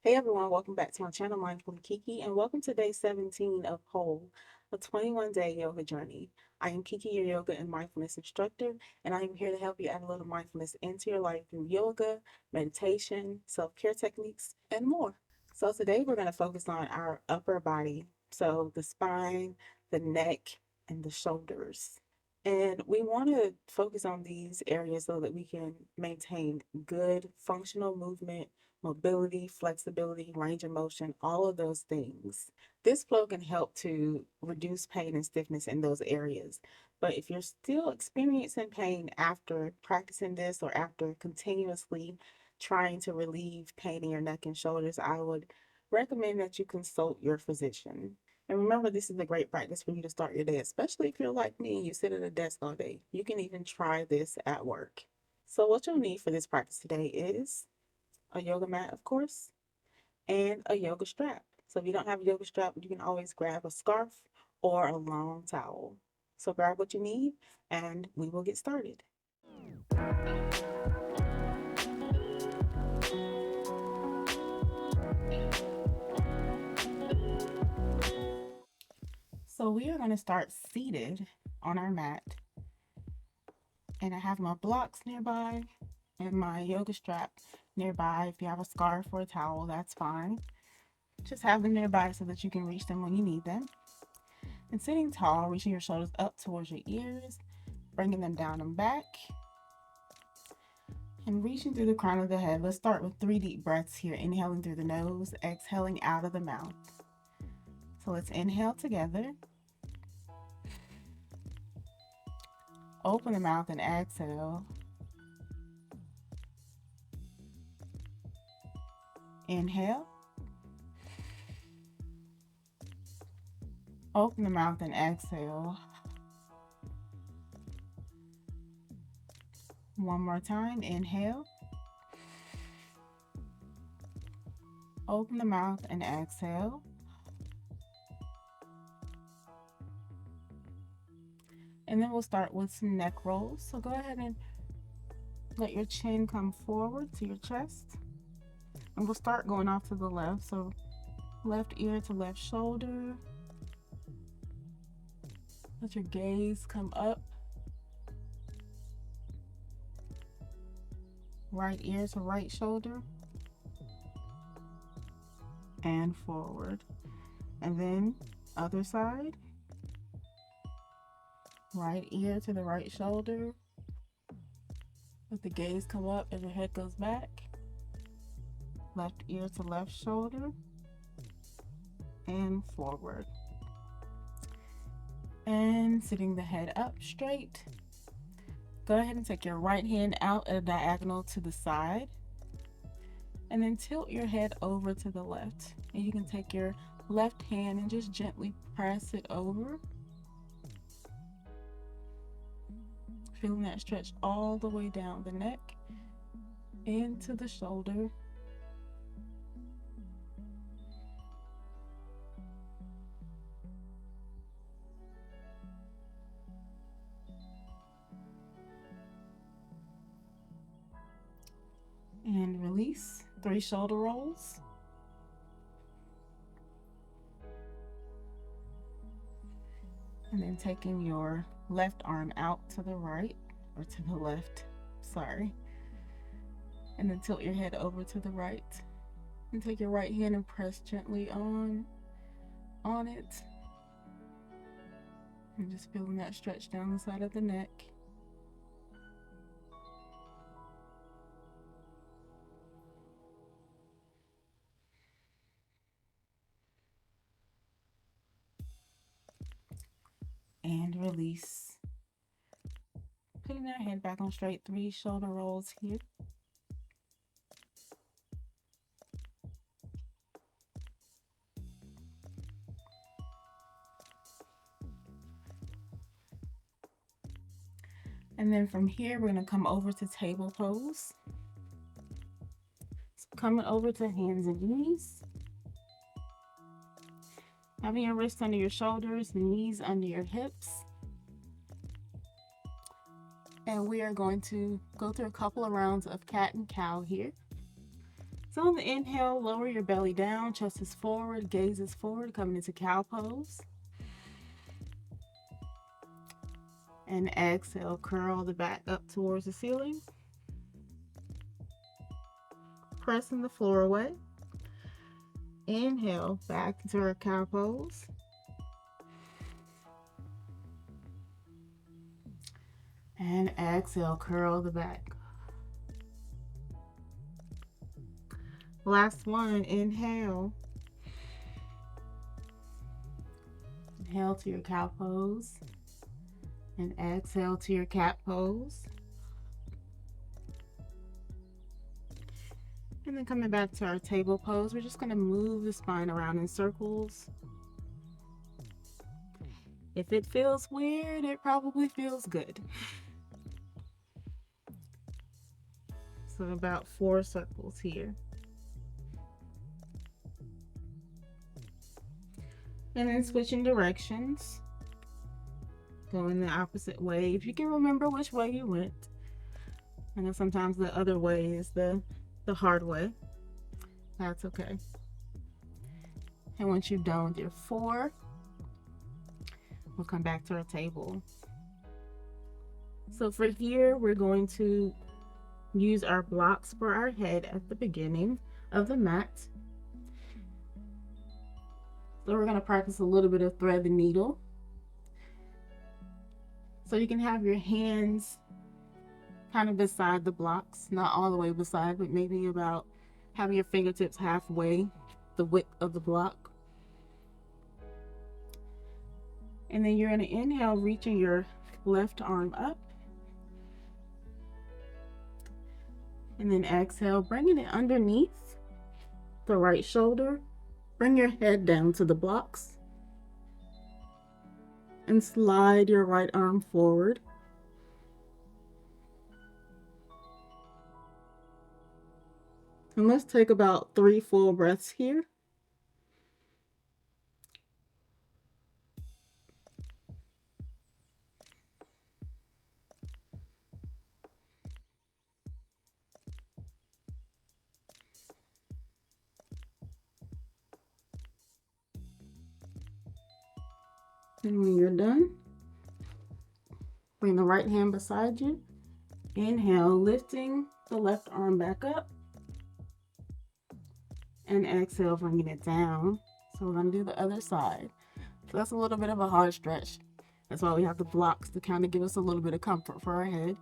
Hey everyone, welcome back to my channel, Mindfully Kiki, and welcome to day 17 of Whole, a 21-day yoga journey. I am Kiki, your yoga and mindfulness instructor, and I am here to help you add a little mindfulness into your life through yoga, meditation, self-care techniques, and more. So today we're going to focus on our upper body, so the spine, the neck, and the shoulders. And we want to focus on these areas so that we can maintain good functional movement, mobility, flexibility, range of motion, all of those things. This flow can help to reduce pain and stiffness in those areas. But if you're still experiencing pain after practicing this or after continuously trying to relieve pain in your neck and shoulders, I would recommend that you consult your physician. And remember, this is a great practice for you to start your day, especially if you're like me and you sit at a desk all day. You can even try this at work. So, what you'll need for this practice today is a yoga mat, of course, and a yoga strap. So, if you don't have a yoga strap, you can always grab a scarf or a long towel. So, grab what you need and we will get started. So, we are going to start seated on our mat, and I have my blocks nearby and my yoga strap nearby. If you have a scarf or a towel, that's fine. Just have them nearby so that you can reach them when you need them. And sitting tall, reaching your shoulders up towards your ears, bringing them down and back, and reaching through the crown of the head. Let's start with 3 deep breaths here. Inhaling through the nose, exhaling out of the mouth. So let's inhale together. Open the mouth and exhale. Inhale. Open the mouth and exhale. One more time. Inhale. Open the mouth and exhale. And then we'll start with some neck rolls. So go ahead and let your chin come forward to your chest. And we'll start going off to the left. So left ear to left shoulder. Let your gaze come up. Right ear to right shoulder. And forward. And then other side. Right ear to the right shoulder. Let the gaze come up as your head goes back. Left ear to left shoulder. And forward. And sitting the head up straight. Go ahead and take your right hand out at a diagonal to the side. And then tilt your head over to the left. And you can take your left hand and just gently press it over. Feeling that stretch all the way down the neck, into the shoulder. And release. 3 shoulder rolls. And then taking your left arm out to the right, or to the left, sorry. And then tilt your head over to the right. And take your right hand and press gently on it. And just feeling that stretch down the side of the neck. And release. Putting that head back on straight. 3 shoulder rolls here. And then from here, we're going to come over to table pose. So coming over to hands and knees. Having your wrists under your shoulders, knees under your hips. And we are going to go through a couple of rounds of cat and cow here. So on the inhale, lower your belly down, chest is forward, gaze is forward, coming into cow pose. And exhale, curl the back up towards the ceiling. Pressing the floor away. Inhale, back into our cow pose. And exhale, curl the back. Last one, inhale. Inhale to your cow pose. And exhale to your cat pose. And then coming back to our table pose, we're just going to move the spine around in circles. If it feels weird, it probably feels good. So about 4 circles here. And then switching directions. Going the opposite way. If you can remember which way you went. I know sometimes the other way is the hard way. That's okay. And once you've done with your 4, we'll come back to our table. So for here, we're going to use our blocks for our head at the beginning of the mat. So we're going to practice a little bit of thread the needle. So you can have your hands kind of beside the blocks, not all the way beside, but maybe about having your fingertips halfway the width of the block. And then you're going to inhale, reaching your left arm up. And then exhale, bringing it underneath the right shoulder. Bring your head down to the blocks. And slide your right arm forward. And let's take about 3 full breaths here. And when you're done, bring the right hand beside you. Inhale, lifting the left arm back up. And exhale, bringing it down. So we're going to do the other side. So that's a little bit of a hard stretch. That's why we have the blocks to kind of give us a little bit of comfort for our head.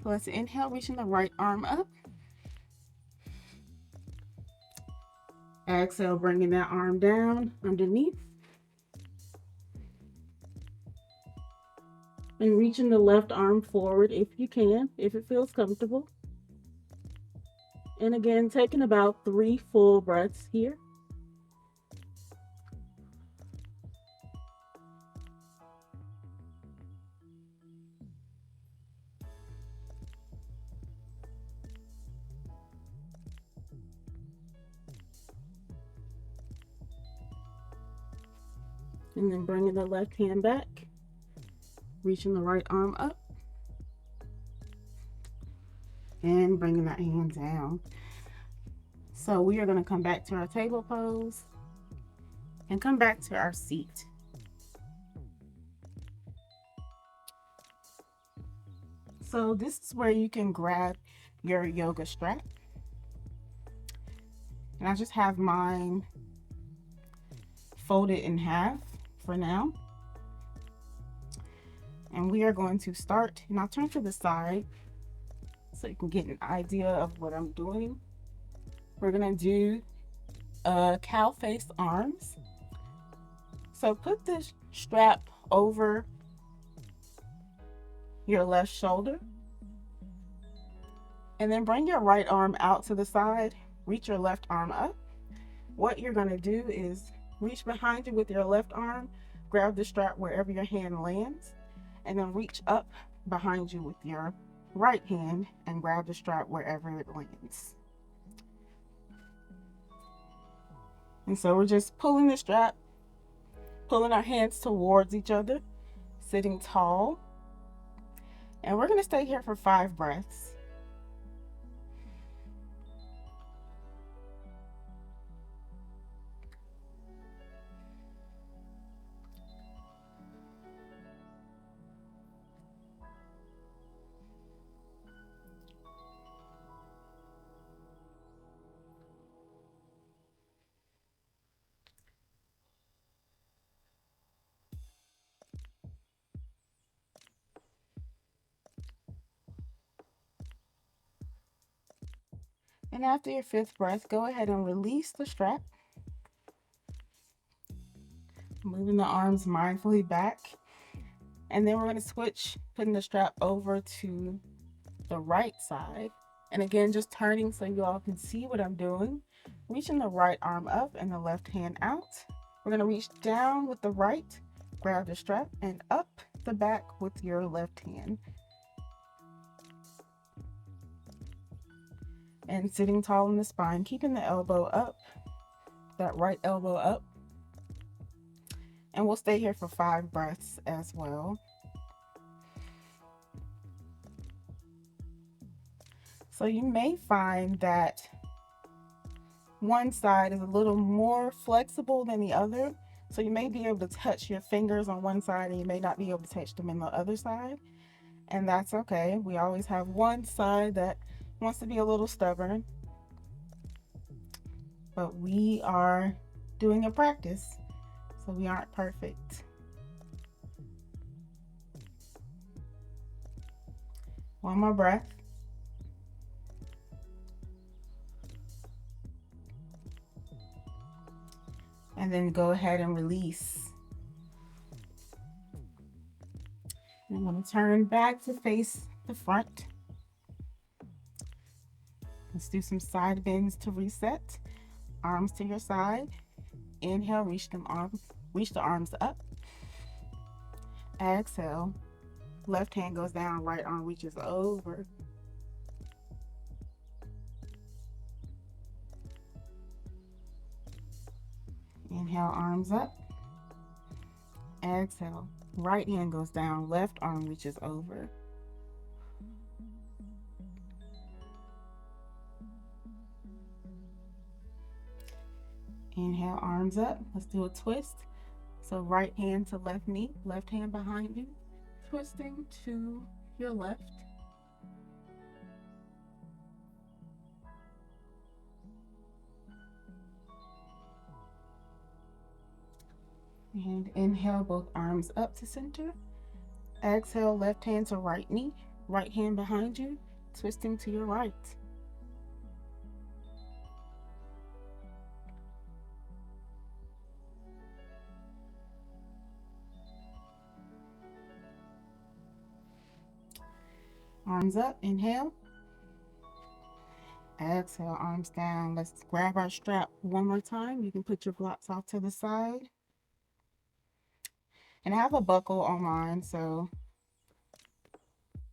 So let's inhale, reaching the right arm up. Exhale, bringing that arm down underneath. And reaching the left arm forward if you can, if it feels comfortable. And again, taking about 3 full breaths here. And then bringing the left hand back. Reaching the right arm up. And bringing that hand down. So we are going to come back to our table pose. And come back to our seat. So this is where you can grab your yoga strap. And I just have mine folded in half for now. And we are going to start, and I'll turn to the side so you can get an idea of what I'm doing. We're gonna do cow face arms. So put this strap over your left shoulder. And then bring your right arm out to the side, reach your left arm up. What you're gonna do is reach behind you with your left arm, grab the strap wherever your hand lands, and then reach up behind you with your right hand and grab the strap wherever it lands. And so we're just pulling the strap, pulling our hands towards each other, sitting tall. And we're going to stay here for 5 breaths. And after your fifth breath, go ahead and release the strap, moving the arms mindfully back. And then we're going to switch, putting the strap over to the right side. And again, just turning so you all can see what I'm doing. Reaching the right arm up and the left hand out. We're going to reach down with the right, grab the strap, and up the back with your left hand. And sitting tall in the spine, keeping the elbow up, that right elbow up. And we'll stay here for 5 breaths as well. So you may find that one side is a little more flexible than the other. So you may be able to touch your fingers on one side and you may not be able to touch them in the other side. And that's okay. We always have one side that wants to be a little stubborn. But we are doing a practice, so we aren't perfect. One more breath. And then go ahead and release. I'm going to turn back to face the front. Let's do some side bends to reset. Arms to your side. Inhale, reach the arms up. Exhale. Left hand goes down, right arm reaches over. Inhale, arms up. Exhale. Right hand goes down, left arm reaches over. Inhale, arms up. Let's do a twist. So right hand to left knee, left hand behind you, twisting to your left. And inhale, both arms up to center. Exhale, left hand to right knee, right hand behind you, twisting to your right. Arms up, inhale. Exhale, arms down. Let's grab our strap one more time. You can put your blocks off to the side. And I have a buckle on mine, so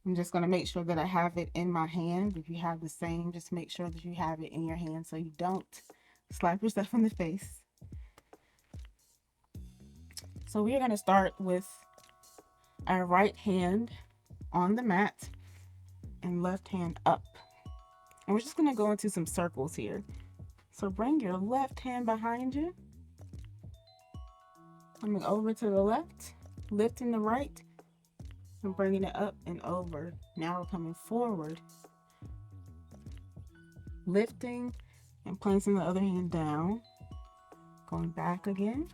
I'm just going to make sure that I have it in my hand. If you have the same, just make sure that you have it in your hand so you don't slap yourself in the face. So we're going to start with our right hand on the mat and left hand up. And we're just going to go into some circles here. So bring your left hand behind you. Coming over to the left, lifting the right, and bringing it up and over. Now we're coming forward, lifting and placing the other hand down. Going back again,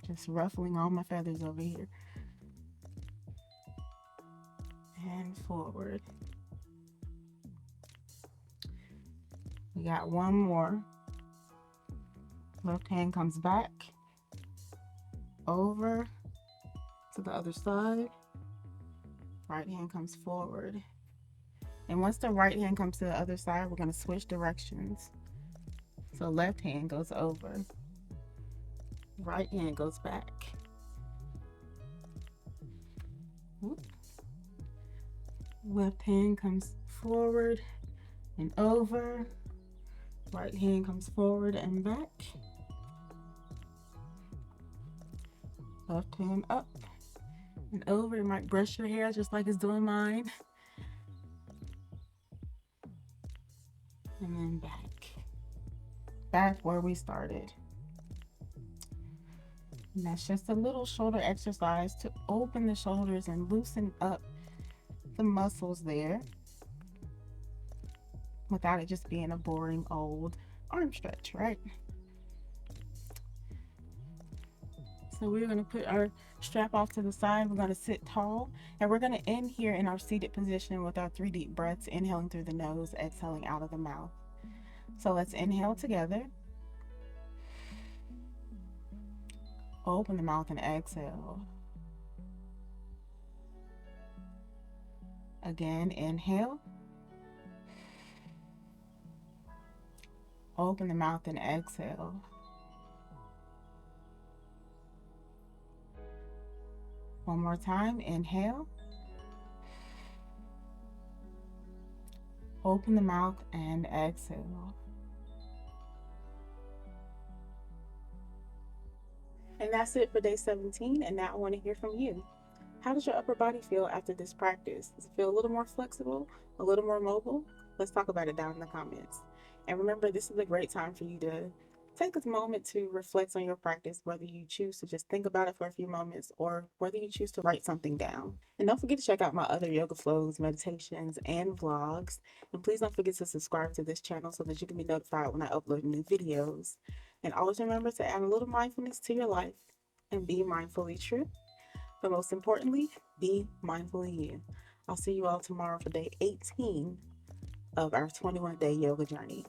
just ruffling all my feathers over here. And forward. We got one more. Left hand comes back, over to the other side. Right hand comes forward. And once the right hand comes to the other side, we're going to switch directions. So left hand goes over. Right hand goes back. Left hand comes forward and over. Right hand comes forward and back. Left hand up and over. It might brush your hair just like it's doing mine. And then back. Back where we started. And that's just a little shoulder exercise to open the shoulders and loosen up the muscles there without it just being a boring old arm stretch, right? So we're going to put our strap off to the side. We're going to sit tall, and we're going to end here in our seated position with our 3 deep breaths, inhaling through the nose, exhaling out of the mouth. So let's inhale together. Open the mouth and exhale. Again, inhale. Open the mouth and exhale. One more time, inhale. Open the mouth and exhale. And that's it for day 17. And now I want to hear from you. How does your upper body feel after this practice? Does it feel a little more flexible, a little more mobile? Let's talk about it down in the comments. And remember, this is a great time for you to take a moment to reflect on your practice, whether you choose to just think about it for a few moments or whether you choose to write something down. And don't forget to check out my other yoga flows, meditations, and vlogs. And please don't forget to subscribe to this channel so that you can be notified when I upload new videos. And always remember to add a little mindfulness to your life and be mindfully true. But most importantly, be mindfully you. I'll see you all tomorrow for day 18 of our 21-day yoga journey.